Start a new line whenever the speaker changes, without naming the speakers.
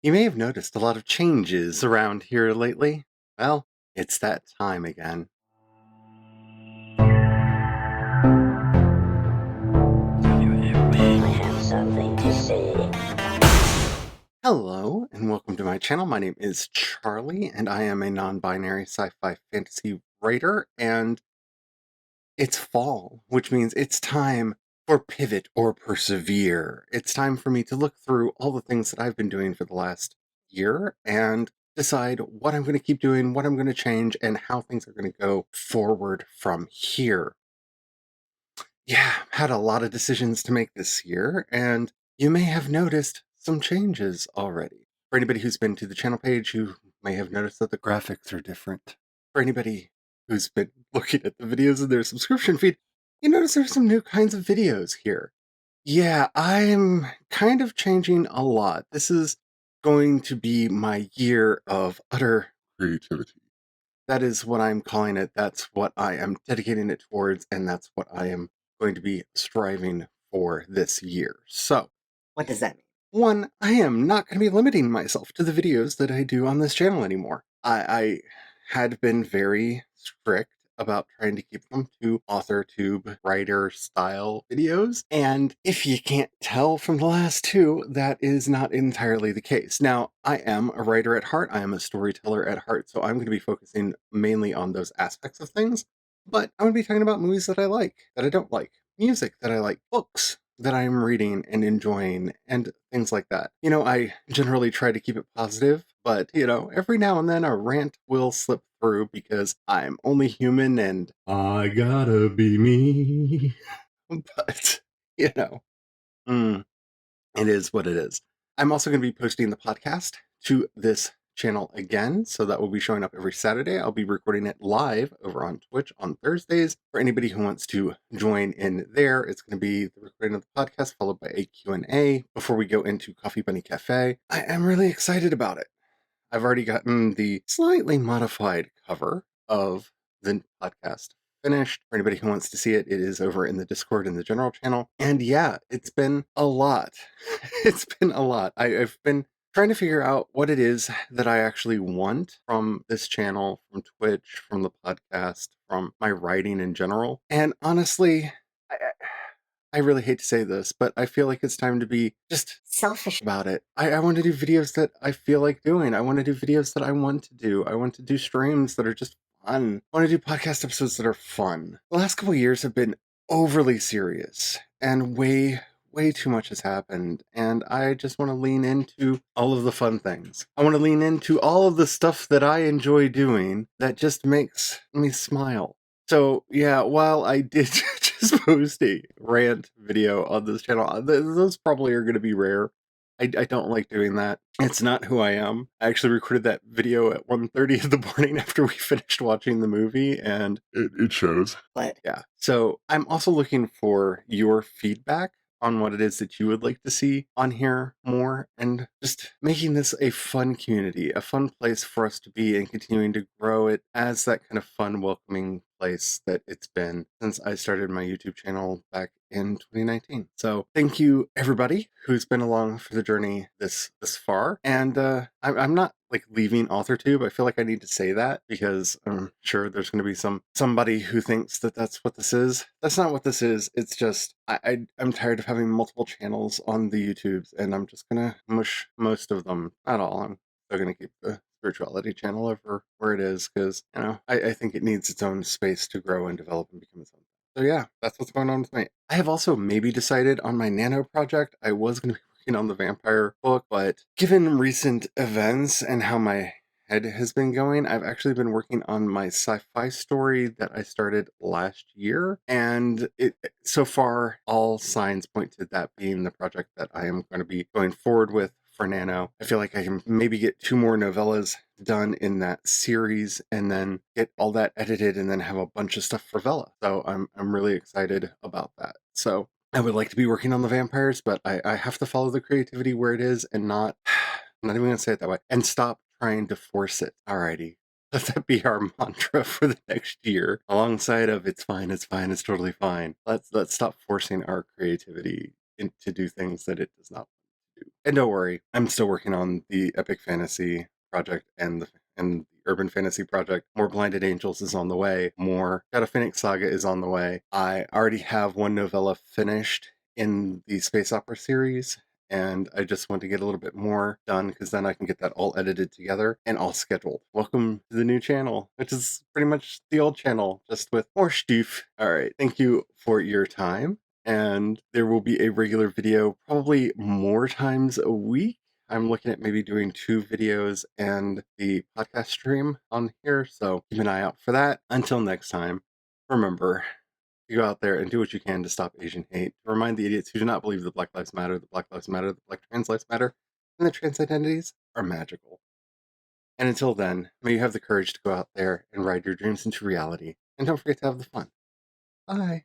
You may have noticed a lot of changes around here lately. Well, it's that time again.
I have something to say.
Hello, and welcome to my channel. My name is Charlie, and I am a non-binary sci-fi fantasy writer, and it's fall, which means it's time for Pivot or Persevere. It's time for me to look through all the things that I've been doing for the last year and decide what I'm going to keep doing, what I'm going to change, and how things are going to go forward from here. Yeah, had a lot of decisions to make this year, and you may have noticed some changes already. For anybody who's been to the channel page, you may have noticed that the graphics are different. For anybody who's been looking at the videos in their subscription feed, you notice there's some new kinds of videos here. Yeah, I'm kind of changing a lot. This is going to be my year of utter creativity. That is what I'm calling it. That's what I am dedicating it towards, and that's what I am going to be striving for this year. So,
What does that mean?
one, I am not going to be limiting myself to the videos that I do on this channel anymore. I had been very strict about trying to keep them to author tube writer style videos. And if you can't tell from the last two, that is not entirely the case. Now, I am a writer at heart. I am a storyteller at heart. So I'm going to be focusing mainly on those aspects of things. But I'm going to be talking about movies that I like, that I don't like, music that I like, books that I'm reading and enjoying, and things like that. I generally try to keep it positive, but, every now and then a rant will slip through because I'm only human and I gotta be me. But, you know, mm, it is what it is. I'm also going to be posting the podcast to this channel again, so that will be showing up every Saturday. I'll be recording it live over on Twitch on Thursdays. For anybody who wants to join in there, it's going to be the recording of the podcast followed by a Q&A before we go into Coffee Bunny Cafe. I am really excited about it. I've already gotten the slightly modified cover of the podcast finished. For anybody who wants to see it, it is over in the Discord in the general channel. And yeah, it's been a lot. It's been a lot. I've been trying to figure out what it is that I actually want from this channel, from Twitch, from the podcast, from my writing in general. And honestly, I really hate to say this, but I feel like it's time to be just
Selfish.
about it. I want to do videos that I feel like doing. I want to do videos that I want to do. I want to do streams that are just fun. I want to do podcast episodes that are fun. The last couple of years have been overly serious and way too much has happened, and I just want to lean into all of the fun things. I want to lean into all of the stuff that I enjoy doing that just makes me smile. So yeah, while I did just post a rant video on this channel, those probably are going to be rare. I don't like doing that. It's not who I am. I actually recorded that video at 1:30 in the morning after we finished watching the movie, and it shows.
But
Yeah. So I'm also looking for your feedback on what it is that you would like to see on here more, and just making this a fun community, a fun place for us to be, and continuing to grow it as that kind of fun, welcoming place that it's been since I started my YouTube channel back in 2019. So thank you everybody who's been along for the journey this far. And I'm not like leaving AuthorTube. I feel like I need to say that because I'm sure there's going to be somebody who thinks that that's what this is. That's not what this is. It's just I'm tired of having multiple channels on the YouTubes, and I'm just gonna mush most of them. Not all. I'm still gonna keep the spirituality channel over where it is because I think it needs its own space to grow and develop and become its own. So yeah, that's what's going on with me. I have also maybe decided on my nano project. I was going to be working on the vampire book, but given recent events and how my head has been going, I've actually been working on my sci-fi story that I started last year, and it so far all signs point to that being the project that I am going to be going forward with for Nano. I feel like I can maybe get 2 more novellas done in that series and then get all that edited and then have a bunch of stuff for Vela. So I'm really excited about that. So I would like to be working on the vampires, but I have to follow the creativity where it is and not I'm not even gonna say it that way, and stop trying to force it. Alrighty. Let that be our mantra for the next year, alongside of it's fine, it's totally fine. Let's stop forcing our creativity to do things that it does not. And don't worry, I'm still working on the epic fantasy project and the urban fantasy project. More Blinded Angels is on the way. More Shadow Phoenix Saga is on the way. I already have one novella finished in the space opera series, and I just want to get a little bit more done because then I can get that all edited together and all scheduled. Welcome to the new channel, which is pretty much the old channel, just with more stuff. All right, thank you for your time, and there will be a regular video probably more times a week. I'm looking at maybe doing 2 videos and the podcast stream on here, so keep an eye out for that. Until next time, remember, you go out there and do what you can to stop Asian hate, to remind the idiots who do not believe that Black Lives Matter, that Black Lives Matter, that Black trans lives matter, and that trans identities are magical. And until then, may you have the courage to go out there and ride your dreams into reality, and don't forget to have the fun. Bye.